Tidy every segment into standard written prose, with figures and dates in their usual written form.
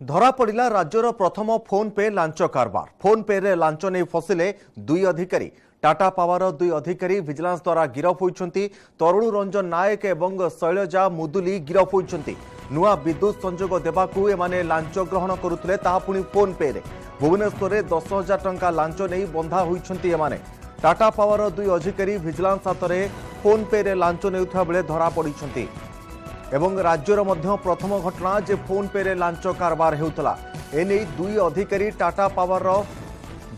धरा पड़ा राज्यर प्रथम फोन पे लांच कारबार। फोन पे रे लांच नहीं फसिले दुई अधिकारी। टाटा पावर दुई अधिकारी विजिलेंस द्वारा गिरफ होती। तरुण रंजन नायक और शैलजा मुदुली गिरफ होती। नुआ विद्युत संजोग देवाकू एमाने लांच ग्रहण करुले पुणी फोन पे रे। भुवनेश्वर में 10,000 टंका लांच नहीं बंधा होती एमाने। टाटा पावर दुई अधिकारी विजिलेंस हाथ में फोन पे रे लांच नेउथुवा बेले धरा पड़ी। एवं राज्यर मध्य प्रथम घटना जे फोन पे रे लांच कारबार हेउतला। एने दुई अधिकारी टाटा पावर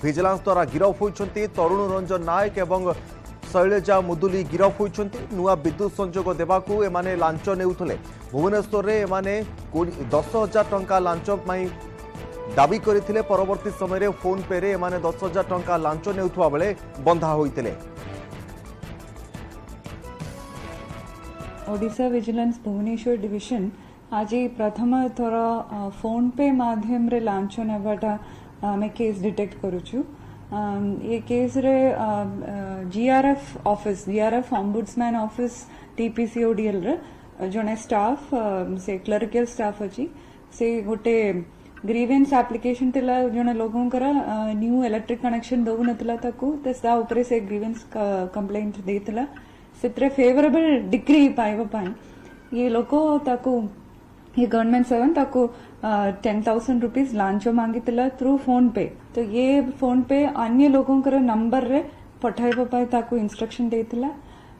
विजिलेंस द्वारा गिरफ होती। तरुण रंजन नायक एवं शैलजा मुदुली गिरफ होती। नुआ विद्युत संजोग देवाकू एमाने लांच नेउथले। भुवनेश्वर में एमाने 10,000 टंका लांच दाबी करथिले। परवर्ती समय फोन पे रे एमाने 10,000 टंका लांच नेउथुवा बेले बंधा होइतिले। ओडिशा विजिलेंस भुवनेश्वर डिविजन आज प्रथम थर फोन पे माध्यम रे लांच नेबाटा आमे केस डिटेक्ट करूछु। ये केस रे GRF office ombudsman office TPCODL रे जने स्टाफ से क्लरिकल स्टाफ अछि से गोटे ग्रीवेंस एप्लिकेशन तिला जने लोगों करा न्यू इलेक्ट्रिक कनेक्शन दउ नतला ताकू तसा ऊपर से ग्रीवेंस कंप्लेंट देतला से फेवरेबल डिग्री पाइबा पाई ये लोको ताकू ये गवर्नमेंट सर्वेंट ताकू 10,000 रुपीज लांच मांगितला थ्रू फोन पे। तो ये फोन पे अन्य लोगों कर नंबर रे पठाइबा पाई ताकू इंस्ट्रक्शन देतला।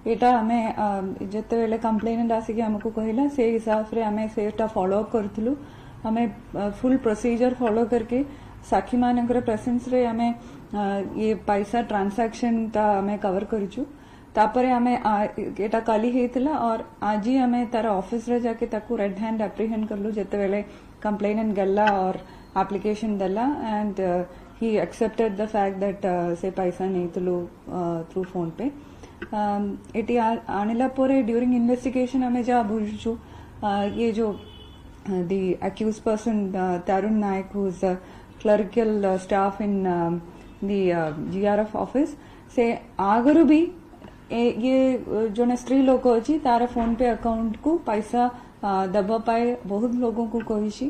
एटा हमें जते वेले कंप्लेनेंट आसी के हमको कहिला से हिसाब रे हमें सेटा फॉलो अप करथलु। हमें फुल प्रोसीजर फॉलो करके साखी मानकर प्रेजेंस रे हमें ये पैसा ट्रांजैक्शन ता हमें कवर करिछु। तापरे हमें एटा काली हेतला और आज ही हमें तार ऑफिस रे जाके ताकू रेड हैंड एप्रीहेंड करलु जते वेले कंप्लेनेंट गल्ला और एप्लीकेशन दला and he accepted the fact that से पैसा नेतलु थ्रू फोन पे। एटी आनेला पोरे ड्यूरिंग इन्वेस्टिगेशन हमें जा बुझु ये जो the accused person Tarun Nayak who is clerical staff in the GRF office से आगरु भी ये जो स्त्री लोक अच्छी तार फोन पे अकाउंट को पैसा दबा पाए बहुत लोगों को कही।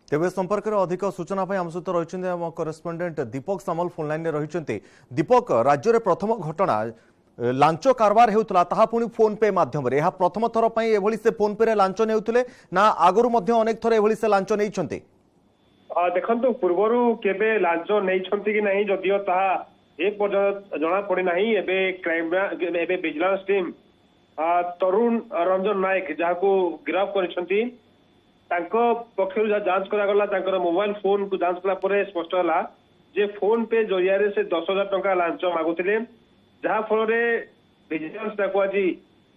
तेज संपर्क में अधिक सूचना आम सहित रही करेस्पोंडेंट दीपक सामल फोन लाइन रही। दीपक, राज्य में प्रथम घटना लांच कारबार होता पुणी फोन पे माध्यम यह प्रथम थर पर से फोन पे लांच नेउतले ना आगु अनेक थर एभली से लांच नहीं? देखो पूर्वर केबे लांच नहीं कि नहीं जदियो ताहा ए पर्यंत जना पड़ी नहीं। एबे क्राइम एबे विजिलेंस टीम तरुण रंजन नायक जहाको गिरफ्त करिसंती तांको पक्षरु जांच करा गला तांकर मोबाइल फोन को जांच कला परे स्पष्ट होला जे फोन पे जरिया रे से 10,000 टंका लांच मागुतिले जहा फल रे विजिलेंस ताको आज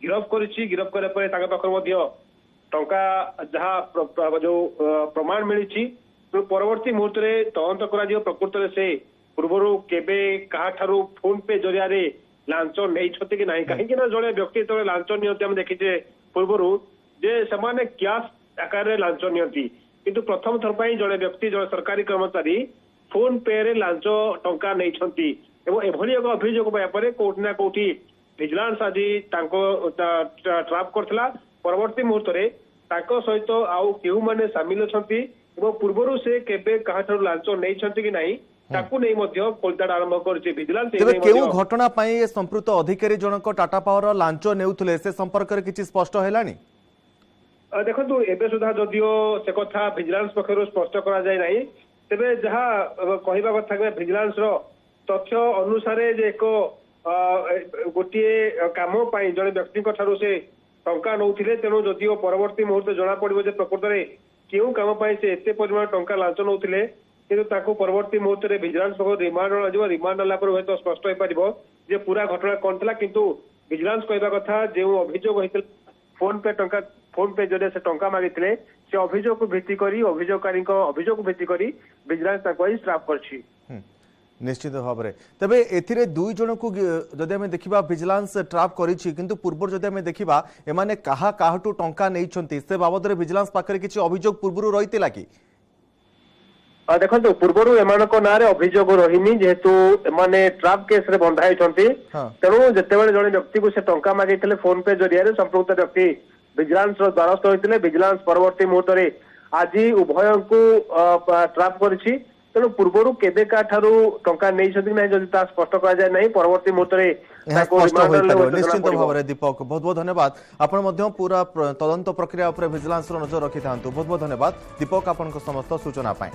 गिरफ्त करिछि। गिरफ्त करे परे तांका पक्ष मध्य टंका जहा जो प्रमाण मिलिछि तो परवर्ती मुहूर्त में तदंत कर प्रकृत से पूर्वर केबे काठारू फोन पे जरिया रे लांच नहीं कि नहीं कहीं जड़े व्यक्ति तो लांच नियंती देखीचे पूर्वर जे से कैश आकार लांच नियंती किंतु प्रथम थर पर जड़े व्यक्ति जड़े सरकारी कर्मचारी फोन पे रे लांच टंका नहीं एभली एक अभियोग पाया कोठी ना कोठी विजिलेंस आज ट्राप करथिला। परवर्ती मुहूर्त में सहित आउ केहू माने सामिल अछंती पूर्वर से केबे काठारू लांच नहीं कि नहीं ताकू नहीं मध्य खोलताड़ आरंभ करछि विजिलेंस। केउ घटना पई संपृक्त अधिकारी जनक टाटा पावर लांच नेउथले से संपर्क रे किछि स्पष्ट हेलानी? देखो एबे सुधा जदियो से कथा विजिलेंस पक्षरु स्पष्ट करा जाय नहीं तेबे जहा कहिबा कथा विजिलेंस रो तथ्य अनुसार जे एक गोटिए काम पई जने व्यक्ति ठारू से टंका नउथिले तेनु जदियो परवर्ती मुहूर्त जना पड़िबो जे प्रकृत रे क्यों काम से एत परिमाण टंका लांच नौले कि परवर्ती मुहूर्त में विजिलेंस रिमांड रिमांड नाला हूँ स्पष्ट हो पार जे पूरा घटना कौन था किंतु विजिलेंस कहवा कथा जो अभियोग होता फोन पे जरिए से टंका मांगी से अभियोग को भित्ति करी अभियोगकारी अभियोग को भित्ति करी विजिलेंस स्ट्राप करछि। निश्चित भाव में तेरे ए दुई जन को जदि आम देखा विजिलेंस ट्राप कर पूर्व जदि आम देखा एमाने कहा टंका नहीं से बाबद विजिलेंस पाखे किसी अभियोग पूर्व रही कि ଦେଖନ୍ତୁ ପୂର୍ବରୁ ଏମାନଙ୍କ ନାଁରେ ଅଭିଯୋଗ ରହିନି ଯେହେତୁ ଏମାନେ ଟ୍ରାପ୍ କେସ୍ ରେ ବନ୍ଧା ହେଇଛନ୍ତି ହଁ। ତେଣୁ ଯେତେବେଳେ ଜଣେ ବ୍ୟକ୍ତିକୁ ସେ ଟଙ୍କା ମାଗିଥିଲେ ଫୋନ ପେ ଜରିଆରେ ସମ୍ପୃକ୍ତ ବ୍ୟକ୍ତି ଭିଜିଲାନ୍ସ ର ଦ୍ୱାରସ୍ଥ ହୋଇଥିଲେ। ଭିଜିଲାନ୍ସ ପରବର୍ତ୍ତୀ ମୁହୂର୍ତ୍ତରେ ଆଜି ଉଭୟଙ୍କୁ ଟ୍ରାପ୍ କରିଛି। ତେଣୁ ପୂର୍ବରୁ କେବେ କାଠାରୁ ଟଙ୍କା ନେଇଛନ୍ତି ନାହିଁ ଯଦି ତାହା ସ୍ପଷ୍ଟ କରାଯାଏ ନାହିଁ ପରବର୍ତ୍ତୀ ମୁହୂର୍ତ୍ତରେ ଏହା ତାକୁ ସ୍ପଷ୍ଟ ରିମାଣ୍ଡରେ ହୋଇପାରିବ ନେବାକୁ ନିଶ୍ଚିତ ଜଣାପଡ଼ିବ। ଭାବରେ। ଦୀପକ ବହୁତ ବହୁତ ଧନ୍ୟବାଦ। ଆପଣ ମଧ୍ୟ ପୁରା ତଦନ୍ତ ପ୍ରକ୍ରିୟା ଉପରେ ଭିଜିଲାନ୍ସର ନଜର ରଖିଥାନ୍ତୁ। ବହୁତ ବହୁତ ଧନ୍ୟବାଦ ଦୀପକ ଆପଣଙ୍କ ସମସ୍ତ ସୂଚନା ପାଇଁ।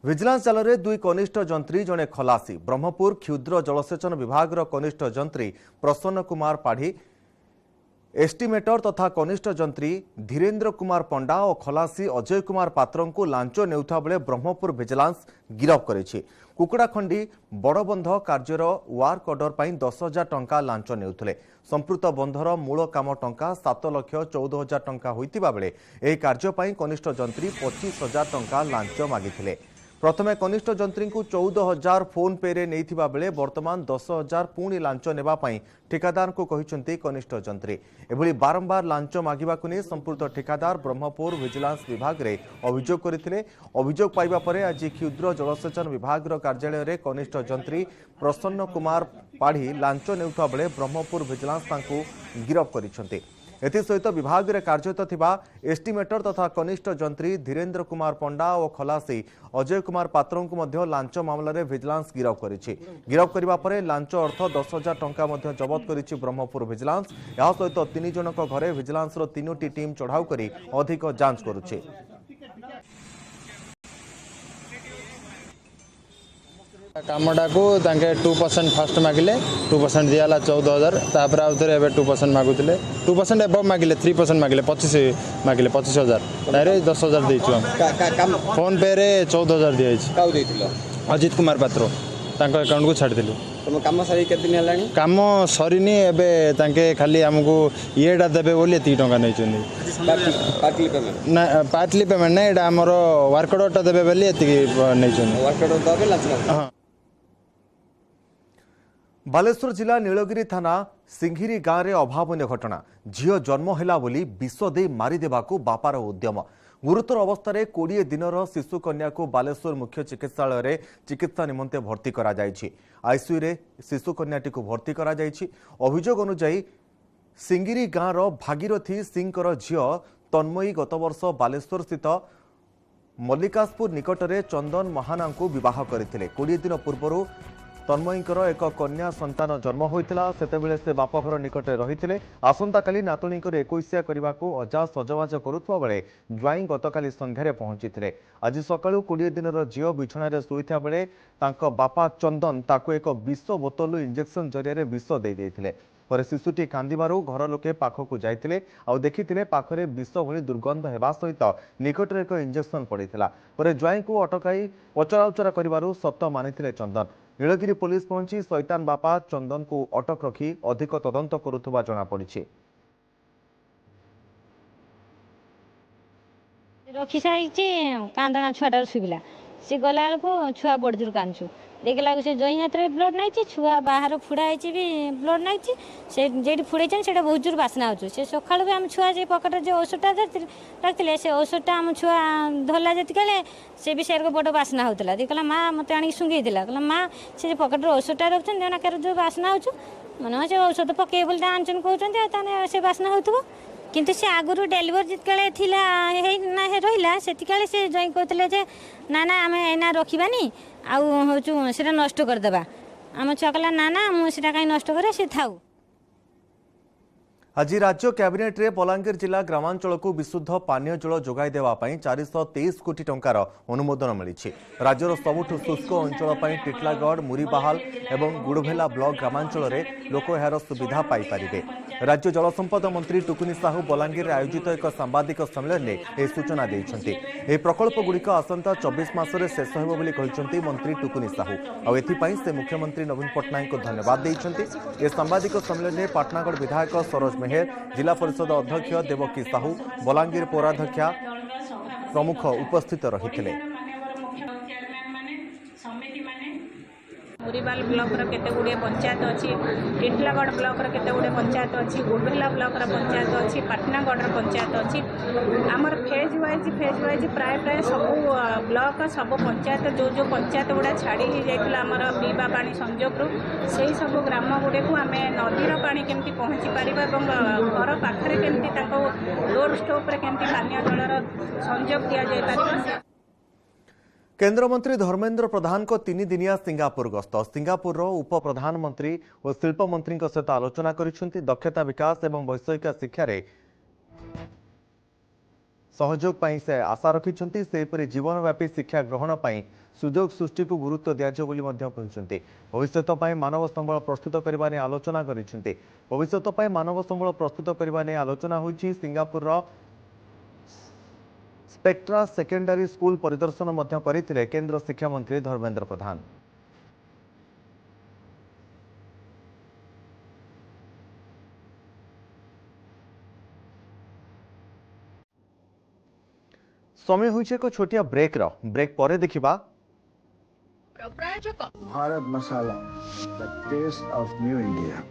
ভিজিলান্স জালরে দুই কনিষ্ঠ যন্ত্রী জনে খলাসি। ব্রহ্মপুর ক্ষুদ্র জলসেচন বিভাগর কনিষ্ঠ যন্ত্রী প্রসন্ন কুমার পাঢ়ী, এস্টিমেটর তথা কনিষ্ঠ যন্ত্রী ধীরেন্দ্র কুমার পণ্ডা ও খলাসি অজয় কুমার পাত্রଙ୍କୁ লাঞ্চ নেউথা বেলে ব্রহ্মপুর ভিজিলান্স গিরফ করেছে। কুকুড়াখণ্ডি বড়বন্ধ কার্যর ওয়ার্ক অর্ডর পাই 10,000 টঙ্কা লাঞ্চ নেউথিলে। সম্পৃক্ত বন্ধর মূল কাম টঙ্কা 7,14,000 টঙ্কা হইতিবা বেলে এই কার্য পাই কনিষ্ঠ যন্ত্রী 25,000 টঙ্কা লাঞ্চ মাগিଥିଲେ। প্রথমে কনিষ্ঠ যন্ত্রীଙ୍କୁ 14,000 ফোন পে রে নেইথিবা বেলে বর্তমান 10,000 পুনি লাঞ্চ নেবা পাই ঠিকাদারଙ୍କୁ କହିଛନ୍ତି কনিষ্ঠ যন্ত্রী। এভଳି বারম্বার লাঞ্চ মাগিବାକୁ নেই সম্পৃক্ত ঠিকাদার ব্রহ্মপুর ভিজিলান্স বিভাগে অভিযোগ করেছিলেন। অভিযোগ পাইবা পরে আজ ক্ষুদ্র জলসেচন বিভাগর কার্যালয়ে কনিষ্ঠ যন্ত্রী প্রসন্ন কুমার পাঢ়ী লাঞ্চ নেউথা বেলে ব্রহ্মপুর ভিজিলান্স তাଙ୍କୁ গিরফ କରିଛନ୍ତି। এসহিত বিভাগে কার্যরত থিবা এস্টিমেটর তথা কনিষ্ঠ যন্ত্রী ধীরেন্দ্র কুমার পণ্ডা ও খলাসি অজয় কুমার পাত্রଙ୍କୁ ମଧ୍ୟ লাঞ্চ মামলাରେ ভিজিলান্স গিরফ করেছে। গিরফ করিবা পরে লাঞ্চ অর্থ 10,000 টঙ্কা ମଧ୍ୟ জবত করেছে ব্রহ্মপুর ভিজিলান্স। ଏହା ସହିତ 3 ଜଣଙ୍କ ଘରେ ଭିଜିଲାନ୍ସର 3ଟି ଟିମ୍ ଚଢ଼ାଉ କରି ଅଧିକ ଯାଞ୍ଚ କରୁଛି। कामटा को 2% फास्ट मागिले 2% दियाला 14,000 तापर आउथरे एबे 2% मागुतले 2% एबव मागिले 3% मागिले 25 मागिले 25,000 तारे 10,000 देइछु हम फोन पे रे 14,000 दिया छि। काउ देइथिलो? अजित कुमार पात्र तांको अकाउंट को छाड़ दिलु। तुम काम सारी केते दिन हलानी? काम सरीनी एबे तांके खाली हमकु येडा देबे बोली 30 टका नै चुनी। पार्टली पेमेंट ना पार्टली पेमेंट नै एडा हमरो वर्क ऑर्डर देबे बोली एति नै चुनी। वर्क ऑर्डर दबे लाच हां। बालेश्वर जिला नीलगिरी थाना सिंघिरी गाँव में अभावन घटना। झील जन्म है बोली विष दे मारिदेवा बापार उद्यम। गुरुतर अवस्था 20 दिनर शिशु कन्या को बालेश्वर मुख्य चिकित्सालय चिकित्सा निमंते भर्ती करा जायछि। आईसीयू रे शिशु कन्याटी को भर्ती करा जायछि। अभियोग अनुसार सिंघिरी गाँव भागीरथी सिंह झील तन्मयी गत वर्ष बालेश्वर स्थित मल्लिकासपुर निकटरे चंदन महाना को बह करते। 20 दिन पूर्व तन्मयींकर एक कन्या संतान जन्म होता सेतेबेले से बापघर निकटे रही। आसंता काली नातुणींकर 21 करने को अजा सजबाज करुवा बेले ज्वाई गतकाली संध्यारे पहुंची। आज सकाळु 20 दिनर झील बिछणारे शोइथा बेले तांको बापा चंदन ताको एक विष बोतल इंजेक्शन जरिया विष दे देइथिले। पर शिशुटी कांदिबारु घर लोके पाखकु जाइथिले आ देखिथिले पाखरे विष भली दुर्गंध हेबा सहित निकटरे एक इंजेक्शन पड़िथिला। पर ज्वाई को अटकाई पचराउचरा करिबारु सत्य मानिथिले चंदन। नीलगिरी पुलिस पहुंची शैतान बापा चंदन को अटक रखी अधिक तदंत करुवा जना पड़ी। रखी सारी कांदना छुआटार शुभिला सी गला को छुआ बड़ जोर कांदछु देखला से जई हाथ में ब्लड नाइ छुआ बाहर फुड़ा भी ब्लड नाइ से जेठी फुड़े से बहुत जोर बासना हो सका भी आम छुआ जे पकेट जो औषधटा रखते से औषधटा आम छुआ धरला जी से भी सेर को बड़ बासना होता कहला माँ मत आनी शुंघे कहला माँ से पकेट औषधटा रखते नाकर जो बासना हो मन से औषध पके बोली आनचन कहते से बासना हो किंतु से आगुरी डेलीवर जितकाले रहा से जई कहते ना ना आम एना रखानी आटा नष्ट करदे आम छुआ कहला ना ना मुझे कहीं नष्ट करे से थाऊ। आज राज्य कैबिनेट रे बलांगीर जिला ग्रामांचल को विशुद्ध पानीय जल जोगाई देवा 423 कोटी टंकार अनुमोदन मिली। राज्यर सबुठ शुष्क अंचल टिटलागढ़ मुरीबाहाल एवं गुड़भेला ब्लॉक ग्रामांचल रे लोक यार सुविधा पाई पारिबे। राज्य जलसंपद मंत्री टुकुनी साहू बलांगीर आयोजित एक सांबादिक सम्मेलन में यह सूचना देइछन्ति। एही प्रकल्प गुड़िक आसंता 24 मासरे शेष हेबो बोली कहिसन्ति मंत्री टुकुनी साहू। आ एथिपाई से मुख्यमंत्री नवीन पट्टनायक को धन्यवाद देइछन्ति। ए सांबादिक सम्मेलन में पाटनागढ़ विधायक सरोज मेहर, जिला परिषद अध्यक्ष देवकी साहू, बलांगीर पौराध्यक्षा प्रमुख उपस्थित रही। मुरीबाल ब्लॉक रो केते गुडे पंचायत अछि टिटलागढ़ ब्लॉक रो केते गुडे पंचायत अछि गोडला ब्लॉक रो पंचायत अछि पाटनागढ़ रो पंचायत अछि हमर फेज वाइज प्राय सब ब्लॉक सब पंचायत जो पंचायत गुडा छाड़ी ही जाइतला हमर पीवा पानी संयोग रो सेही सब ग्राम गुडे को आमे नदीर पानी केमती पहुंची पारिबा एवं घर पाखरे केमती ताको डोर स्टॉप रे केमती पानी जलर संयोग दिया जाय पारिबा। केन्द्रमंत्री धर्मेन्द्र प्रधान को 3 दिनिया सिंगापुर गस्त सिंगापुर उप प्रधानमंत्री और शिल्प मंत्री सहित आलोचना करिसेंती दक्षता विकास एवं वैषयिक शिक्षा रे सहयोग पाई से आशा रखिसेंती सेपरि जीवनव्यापी शिक्षा ग्रहण पाई सुजोग सृष्टि को गुरुत्व दियाजो बोली मध्य कहते भविष्यत पाई मानव संबल प्रस्तुत करने आलोचना करिसेंती भविष्यत पाई मानव संबल प्रस्तुत करने आलोचना होईछि सिंगापुर स्पेक्ट्रा सेकेंडरी स्कूल परिदर्शन मध्य करथिले केंद्र शिक्षा मंत्री धर्मेन्द्र प्रधान। समय होइछे को छोटिया ब्रेक पर देखिबा Bharat Masala the taste of new India.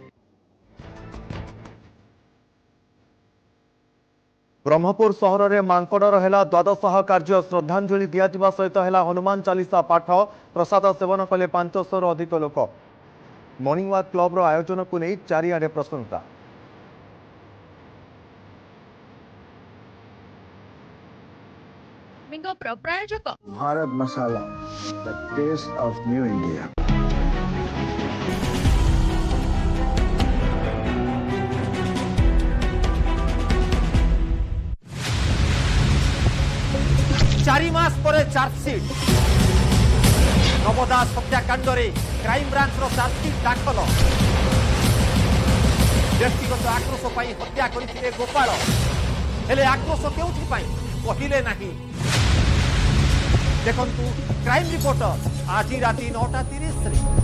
Brahmapur सहर में मांकड़र है द्वादश कार्य श्रद्धांजलि दिया सहित है हनुमान चालीसा पाठ प्रसाद सेवन कले 500 अधिक लोक मॉर्निंग वॉक क्लब आयोजन को नहीं चारिआडे प्रशंसा। Bharat Masala the taste of new India. चारि मास पर चार्जसीट नवदास हत्याकांड क्राइम ब्रांच चार्जसीट दाखल व्यक्तिगत आक्रोश हत्या करते गोपाल हेले आक्रोश केउथि कहले नहीं देखु क्राइम रिपोर्टर आज राति 9:30।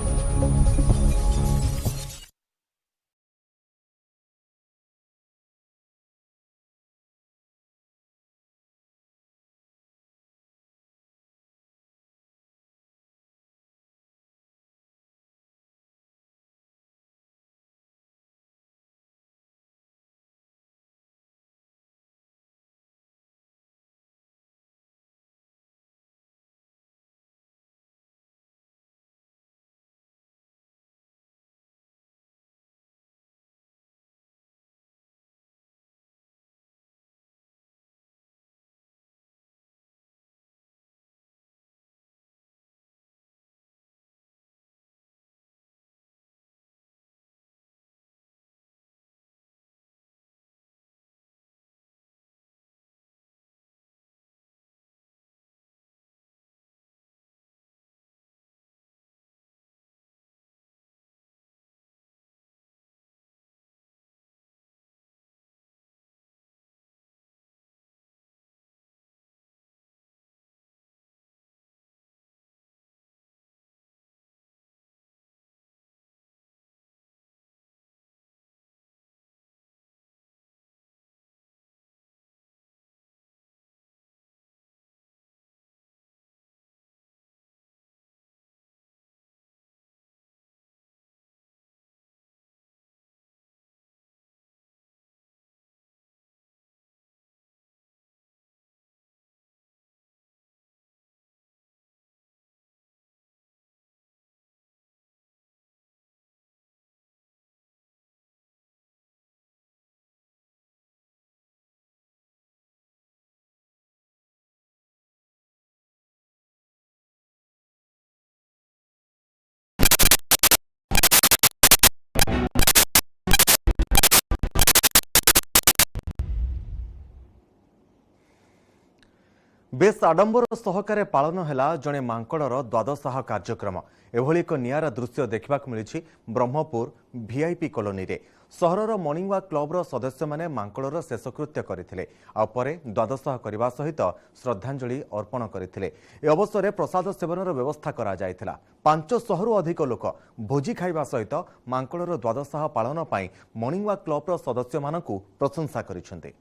बेस आडंबर सहकारे पालन है जड़े मांकड़र द्वादशाह कार्यक्रम एभली एक नियारा दृश्य देखा मिली ब्रह्मपुर वीआईपी कॉलोनी रे सहरर मॉर्निंग वॉक क्लबर सदस्य माने मांकड़र शेषकृत्य करथिले आउपरे द्वादशाह करने सहित श्रद्धांजलि अर्पण करथिले। ए अवसर प्रसाद सेवनर व्यवस्था करा जायथिला। 500 रु अधिक लोक भोजी खाइबा सहित मांकड़र द्वादशाह पालन पाई मॉर्निंग वॉक क्लबर सदस्य मानकु प्रशंसा करिसेंते।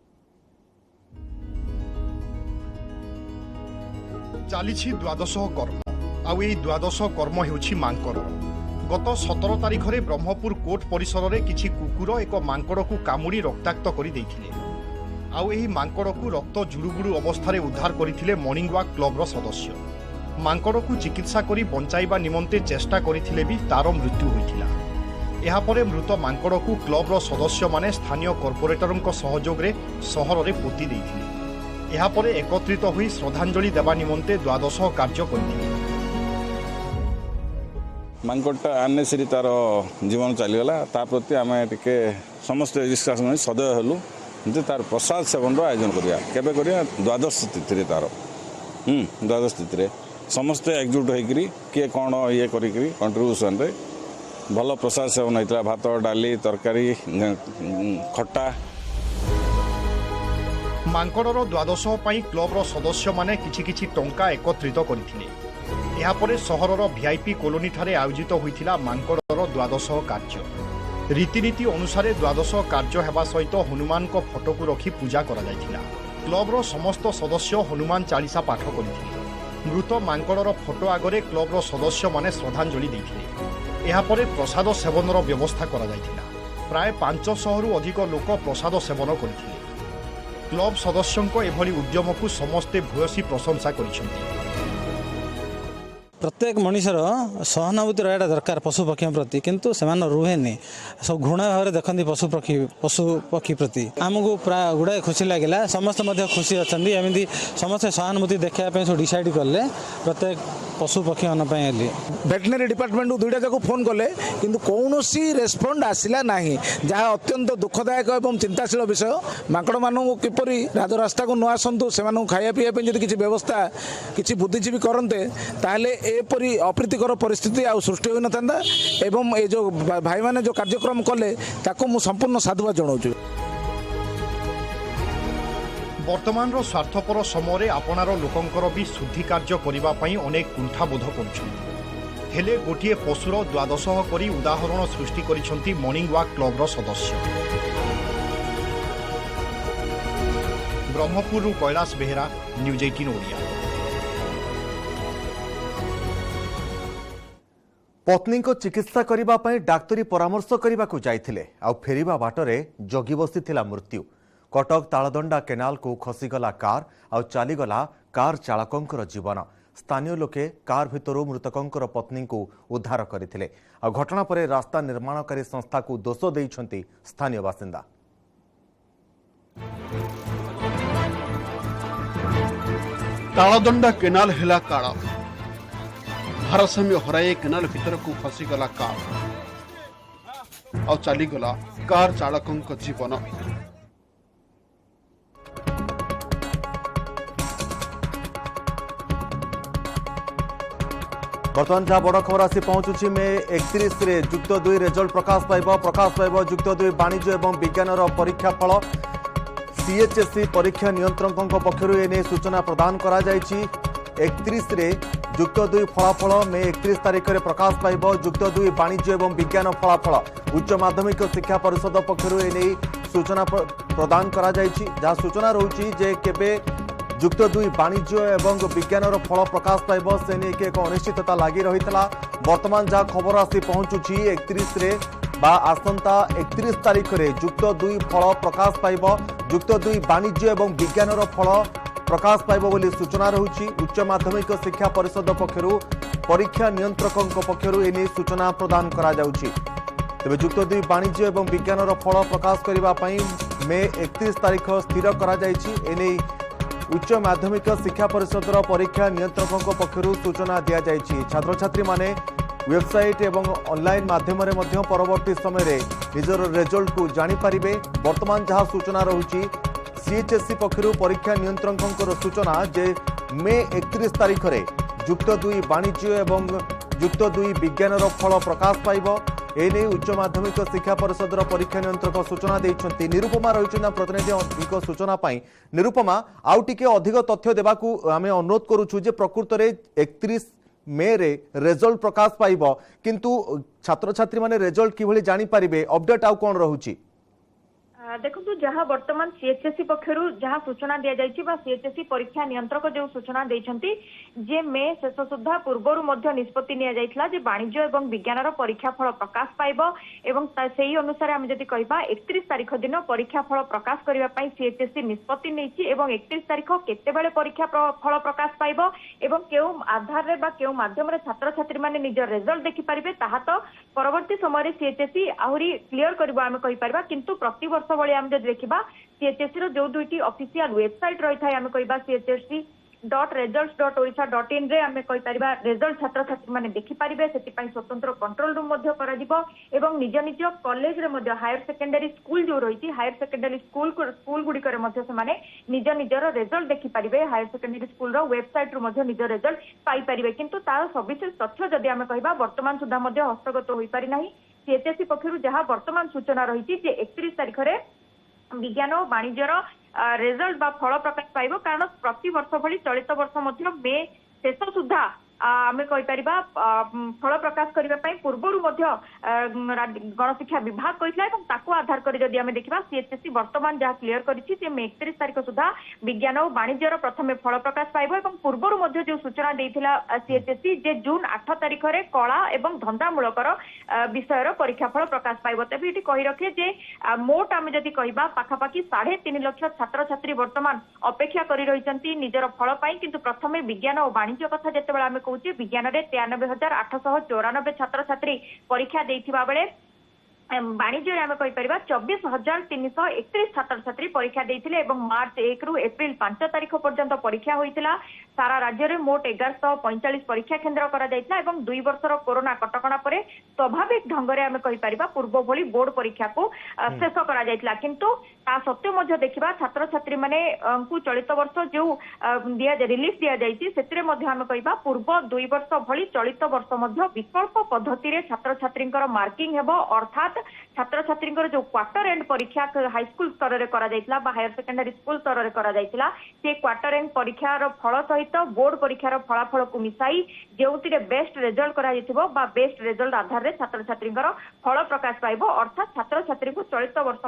चालीछि द्वादश कर्म आउ एई द्वादश कर्म हेउछि मांकर गत 17 तारिखरे ब्रह्मपुर कोर्ट परिसर में किछि कुकुर एक मांकड़ को कामुड़ी रक्ताक्त कर आउ एही मांकड़ को रक्त जुड़ुबुड़ू अवस्था उद्धार करथिले मॉर्निंग वॉक क्लब सदस्य। मांकड़ को चिकित्सा करी बंचाइबा निमंते चेष्टा करथिले भी तार मृत्यु होइथिला। एहा परे मृत मांकड़ को क्लब सदस्य माने स्थानीय कॉर्पोरेटरक सहयोग रे सहर रे पोती देइथिले। एहा परे एकत्रित होई श्रद्धांजलि देवा निमंते द्वादश कार्य करथिले। मांकड़टा आनेसरी तार जीवन चलीगला ता प्रति आम टे समस्त डिस्कसन सदय हलु जे तार प्रसाद सेवन आयोजन करिया केबे करिया द्वादश तिथि तार द्वादश तिथि समस्ते एकजुट होकरी किए कौन ये करी कंट्रीब्यूशन रे भल प्रसाद सेवन होता भात डाली तरकारी खट्टा। मांकड़र द्वादश पई क्लब सदस्य माने किछि किछि टंका एकत्रित करथिले। एहा परे सहरर वीआईपी कॉलोनी ठारे आयोजित होइथिला मांकड़र द्वादश कार्य। रीतिनीति अनुसार द्वादश कार्य हेबा सहित हनुमान को फोटो को रखी पूजा करा जायथिला। क्लबर समस्त सदस्य हनुमान चालीसा पाठ करथिले। मृत मांकड़र फोटो आगरे क्लबर सदस्य माने श्रद्धांजलि देथिले। एहा परे प्रसाद सेवनर व्यवस्था करा जायथिला। प्राय 500 रु अधिक लोक प्रसाद सेवन करथिले। क्लब सदस्यंको एभली उद्यम को समस्ते भूयसी प्रशंसा करिसेंति। प्रत्येक मनुष्यर सहानुभूति रहा दरकार पशुपक्षी प्रति किंतु से रुहे सब घृणा भाव में देखते पशुपक्षी प्रति आमको प्राय गुड़ाए खुशी लगे समस्त खुशी अच्छा एमती समस्त सहानुभूति देखा सब डिसाइड कले प्रत्येक पशुपक्षी मानी वेटनरी डिपार्टमेंट को दुईटा जाक फोन कले किंतु कौन रेस्पॉन्ड आसला ना जहाँ अत्यंत दुखदायक और चिंताशील विषय माकड़ मानू किपरि राजरास्ता को न आसतु से खाया पीवा किसी व्यवस्था किसी बुद्धिजीवी करते ताहले एपरी अप्रीतिकर परिस्थिति आ सृष्टि हो नथा एवं ये जो भाई माने जो कार्यक्रम कले ताको मु संपूर्ण साधुवाद जनाऊँ। वर्तमान स्वार्थपर समय आपणार लोकंकर भी शुद्धि कार्य करने अनेक कुंठाबोध कर गोटे पशुर द्वादश करी उदाहरण सृष्टि करिसेंति मॉर्निंग वॉक क्लब सदस्य। ब्रह्मपुर कैलाश बेहेरा, न्यूज 18 ओडिया। पत्नी को चिकित्सा करिबा पई डाक्तरी परामर्श करिबाकू जाइथिले आउ फेरिबा बाटरे जगी बसिथिला मृत्यु। कटक तालदंडा केनाल को खसीगला कार आउ चालीगला कार चालकंकर जीवन। स्थानीय लोके कार भितरु मृतकंकर पत्नी को उद्धार करथिले आउ घटना परे रास्ता निर्माणकारी संस्था को दोष दैछंती स्थानीय बासिंदा। तालदंडा केनाल हेला काळ भारसाम्य हराए केनाल भीतर को फसीगला कार आ चलीगला कार चालक जीवन। बर्तमान जहाँ बड़ खबर आसी पहुंचुछि मे 31 रे युक्त 2 रिजल्ट प्रकाश पाइब युक्त 2 वाणिज्य एवं विज्ञान परीक्षा फल। सीएचएससी परीक्षा नियंत्रकों पक्षरु एने सूचना प्रदान करा जायछि। 31 रे युक्त 2 फलाफल मे 31 तारिख में प्रकाश पाइब। युक्त 2 वाणिज्य एवं विज्ञान फलाफल उच्च माध्यमिक शिक्षा परिषद पक्षरु एने सूचना प्रदान करा जायछि। जहाँ सूचना रहुछि जे केबे युक्त 2 वाणिज्य एवं विज्ञान फल प्रकाश पाइब से नहीं एक अनिश्चितता लगी रही। वर्तमान जहाँ खबर आसी पहुंचुछि 31 रे बा आसंता 31 तारिख में युक्त 2 फल प्रकाश पाइब। युक्त 2 वाणिज्य एवं विज्ञान फल प्रकाश पाइब बोली सूचना रहुछि। उच्च माध्यमिक शिक्षा परिषद पक्षरु परीक्षा नियंत्रकों पक्षरु एने सूचना प्रदान करा जाउछि। तेबे युक्त 2 वाणिज्य एवं विज्ञान फल प्रकाश करिबा पई मे 31 तारिख स्थिर करा जाइछि। एने उच्च माध्यमिक शिक्षा परिषदर परीक्षा नियंत्रकों पक्षरु सूचना दिया जाइछि। छात्र छात्री माने वेबसाइट एवं ऑनलाइन माध्यम रे मध्य परवर्ती समय रे निजर रिजल्ट को जानि पारिबे। वर्तमान जहाँ सूचना रहुछि सीएचएससी पक्षरु परीक्षा नियंत्रकों सूचना जे मे 31 तारिख रे युक्त 2 वाणिज्य एवं युक्त 2 विज्ञान फल प्रकाश पाइब। एने उच्च माध्यमिक शिक्षा परिषदर परीक्षा नियंत्रक सूचना देइछन्ति। निरुपमा रहिछन प्रतिनिधि अधिक सूचना पाई। निरुपमा आउ टिके अधिक तथ्य देबाकू आमे अनुरोध करूछु जे प्रकृत रे 31 मे रे रिजल्ट प्रकाश पाइब किंतु छात्र छात्री माने रिजल्ट किभली जानि पारिबे अपडेट आउ कोन रहुछि? देखो जहाँ वर्तमान सीएचएससी पक्षर जहाँ सूचना दि जाइए सीएचएससी परीक्षा नियंत्रक जो सूचना देते जे मे शेष सुधा पूर्वर निष्पत्ति नि वाणिज्य और विज्ञान परीक्षा फल प्रकाश पाइब एवं से अनुसार आम जदि कह 31 तारीख दिन परीक्षा फल प्रकाश करने सीएचएससी निष्पत्ति नहीं 31 तारीख केते परीक्षा फल प्रकाश पाइब एवं केउ आधार बा केउ माध्यम छात्र छात्री माने निज रिजल्ट देखिपारे ताहा तो परवर्ती समय सीएचएससी आहरी क्लियर कर आम कहीपर किंतु प्रति वर्ष भली आम जब देखा सीएचएससी जो दुईटी ऑफिशियल वेबसाइट रही है आम कह CHSC.results.orissa.in रे आम कहीपर रिजल्ट छात्र छात्री माने देखिपारे से स्वतंत्र कंट्रोल रूम एवं निज निज कॉलेज रे हायर सेकेंडरी स्कूल जो रही हायर सेकेंडरी स्कूल गुड़िक निज निजर रिजल्ट देखिपारे हायर सेकेंडरी स्कूल वेबसाइट रु निज रिजल्ट पाइपारे किंतु तार सविशेष तथ्य जदि आम कह वर्तमान सुधा हस्तगत हो पारि नाही सीएचएससी पक्षर जहाँ वर्तमान सूचना रही 31 तारीख में विज्ञान और वाणिज्यर रिजल्ट बा फल प्रकाश पाइब कारण प्रति वर्ष भली चलित वर्ष मे शेष सुधा आम कहीपर फल प्रकाश करने पूर्वर गणशिक्षा विभाग कहता आधार कर देखा सीएचएससी वर्तमान जहाँ क्लियर कर 31 तारीख सुधा विज्ञान और वाणिज्यर प्रथम फल प्रकाश पाइब पूर्वर जो सूचना देता सीएचएससी जे जून 8 तारीख में कला और धंदामूलकर विषय परीक्षा फल प्रकाश पाइब तेज ये कही रखे जे मोट आम जदि कह पाखापाखि 3.5 लाख छात्र छात्री वर्तमान अपेक्षा कर रही निजर फल किंतु प्रथम विज्ञान और वाणिज्य कथा जिते आम कहूँ विज्ञान में 93,894 छात्र छात्री परीक्षा देथिबा बेले वाणिज्य आम कहीपर 24,331 छात्र छात्री परीक्षा देते मार्च 1 रु एप्रिल 5 तारीख पर्यंत परीक्षा होता सारा राज्य में मोट 1145 परीक्षा केन्द्र करा 2 वर्षर कोरोना कटकणा पर स्वाभाविक ढंग से आम कहीपर पूर्व भली बोर्ड परीक्षा को शेष करा किंतु ता सत्वे देखा छात्र छात्री माने चलित वर्ष जो रिलीफ दि जाती आम कह पूर्व 2 वर्ष भली चलित वर्ष विकल्प पद्धति छात्र छात्री मार्किंग हेब अर्थात छात्र छात्री जो क्वार्टर एंड परीक्षा हाईस्कूल स्तर में करा हायर सेकेंडरी स्कूल स्तर में करा से क्वार्टर एंड परीक्षार फल सहित बोर्ड परीक्षार फलाफल को मिसाई जो बेस्ट रिजल्ट करा बेस्ट रिजल्ट आधार में छात्र छात्री फल प्रकाश पाइब अर्थात छात्र छात्री को चलित वर्ष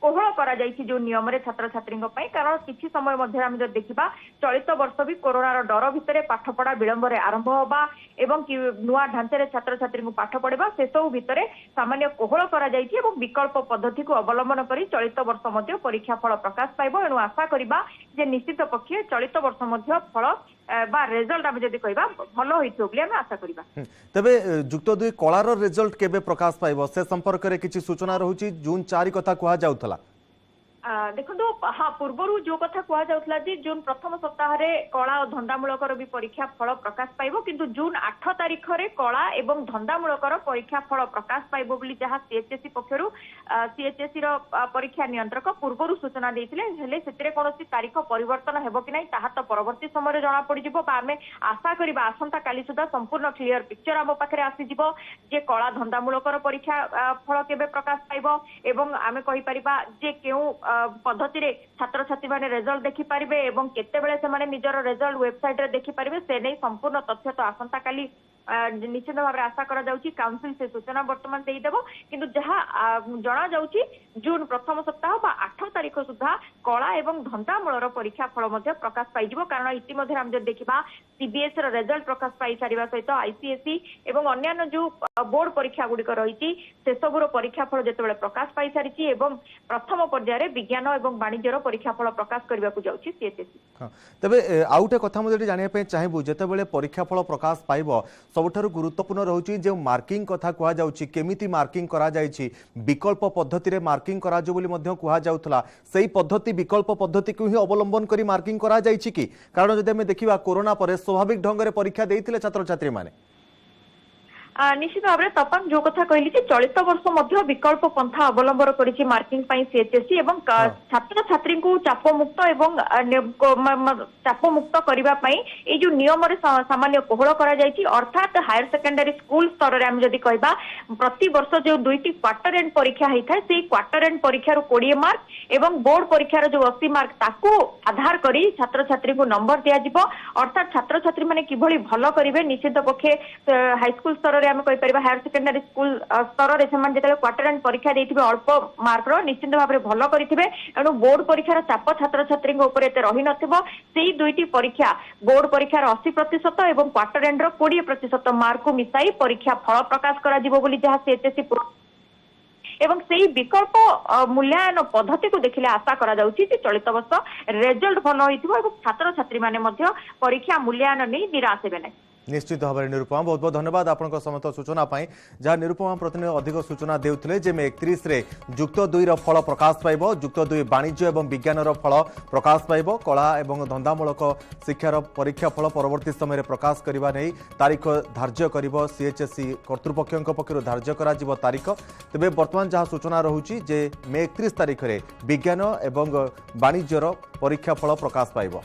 कोहल करा जो नियम रे छात्र छात्री कारण किसी समय आम जब देखा चलित वर्ष भी कोरोनार डर भितर पाठपढ़ा विलंब आरंभ होगा एवं नुआ ढांचे छात्र छात्री को पाठ पढ़ा से सब भितर सामान्य कोहल करा विकल्प पद्धति को अवलंबन कर चलित वर्ष परीक्षा फल प्रकाश पाइब एणु आशा करबा जे निश्चित पक्षे चलित वर्ष फल बा रिजल्ट आम जब कह भल होइथो आशा करबा तबे जुक्त 2 कलार रिजल्ट केबे प्रकाश पाइब से संपर्क रे किछि सूचना रहुची जून 4 कथा कहा जाउथला देखो हाँ पूर्वर जो कथा कहला जून प्रथम सप्ताह कला और धंदामूलकर भी परीक्षा फल प्रकाश पाइब किंतु जून 8 तारीख में कला और धंदामूलकर परीक्षा फल प्रकाश पाइब बोली जहाँ सीएचएससी पक्षर सीएचएससी परीक्षा नियंत्रक पूर्वर सूचना देते कौन तारीख परिवर्तन हेब कि नहीं तो परवर्ती समय जना पड़ आम आशा करवा आसंता काली सुधा संपूर्ण क्लियर पिक्चर आम पाखे आसीज जे कला धंदामूलकर परीक्षा फल केबे प्रकाश पाइब एवं आम कहीपर जे केउ पद्धति रे छात्र छात्री माने रिजल्ट देखिपारे एवं केते बेले से माने निजर रिजल्ट वेबसाइट रे देखिपारे से नहीं संपूर्ण तथ्य तो आसंता काली निश्चित भाव आशा करा जाउची काउंसिल से सूचना वर्तमान दे देबो किंतु जहाँ जना जाउची जून प्रथम सप्ताह बा 8 तारीख सुधा कला एवं धंदामूलर परीक्षा फल मध्य प्रकाश पाइजिबो कारण इतिमध्ये हम जब देखिबा सीबीएसई रो रिजल्ट प्रकाश पाई सारिबा सहित आईसीएसई एवं अन्य जो बोर्ड परीक्षा गुड़िक रही से सबुर परीक्षा फल जेतेबेले प्रकाश पाई सारिची एवं प्रथम पर्यायर विज्ञान एवं वाणिज्यर परीक्षा फल प्रकाश करबा को जाउची सीएचएससी तबे आउटे कथा मते जानिया पे चाहेबु जेतेबेले परीक्षा फल प्रकाश पाइबो सबुठारु गुरुत्वपूर्ण रहुची जे मार्किंग कथा कुआ जाउची केमिति मार्किंग करा जायछि विकल्प पद्धति रे मार्किंग करा जो बोली मध्य कुआ जाउथला सेही पद्धति विकल्प पद्धति को ही अवलंबन करी मार्किंग करा जायछि कि कारण जदि हम देखिबा कोरोना परे स्वाभाविक ढंग रे परीक्षा देइथिले छात्र छात्री माने निश्चित भाव में तपान जो कथा कहली चलित वर्ष विकल्प पंथा अवलंबन करिछि मार्किंग सीएचएससी एवं छात्र छात्री को चापमुक्त एवं चापमुक्त करने जो नियम सामान्य कोहल अर्थात हायर सेकेंडरी स्कूल स्तर में आम जदि कहबा प्रति वर्ष जो 2टी क्वार्टर एंड परीक्षा होता है से क्वार्टर एंड परीक्षार 20 मार्क एवं बोर्ड परीक्षार जो 80 मार्क ताकू आधार करी छात्र छात्री को नंबर दिया अर्थात छात्र छात्री माने किभली भल करिवे निश्चित पक्षे हाईस्कूल स्तर भाव आम कहीपर हायर सेकेंडरी स्कूल स्तर में जो क्वार्टर एंड परीक्षा देते अल्प मार्क निश्चित भाव में भल करेंगे एणु बोर्ड परीक्षार चाप छात्र छात्री रही नई दुईटी परीक्षा बोर्ड परीक्षार 80% और क्वार्टर एंड 20% मार्क को मिसाई परीक्षा फल प्रकाश करा जहाँ सीएचएससी एवं से विकल्प मूल्यांकन पद्धति को देखिले आशा करा जाउछि जे चलित वर्ष रिजल्ट भल होइथिबो एवं छात्र छात्री माने मध्य परीक्षा मूल्यांकन नहीं निराश हेबे नै। निश्चित भाव में निरुपमा बहुत बहुत धन्यवाद आपन समस्त सूचना पाई जहाँ निरुपमा प्रतिनिधि अधिक सूचना देउथिले जे मे 31 रे जुक्त 2 फल प्रकाश पाइबो जुक्त 2 वाणिज्य एवं विज्ञान फल प्रकाश पाइबो कला एवं धंदामूलक शिक्षार परीक्षा फल परवर्ती समय प्रकाश करने नहीं तारीख धार्य कर सीएचएससी कर्तृपक्ष पक्षर धार्य कर तारीख तेज बर्तमान जहाँ सूचना रहुछि जे मे 31 तारीख में विज्ञान एवं वाणिज्यर परीक्षा फल प्रकाश पाइबो।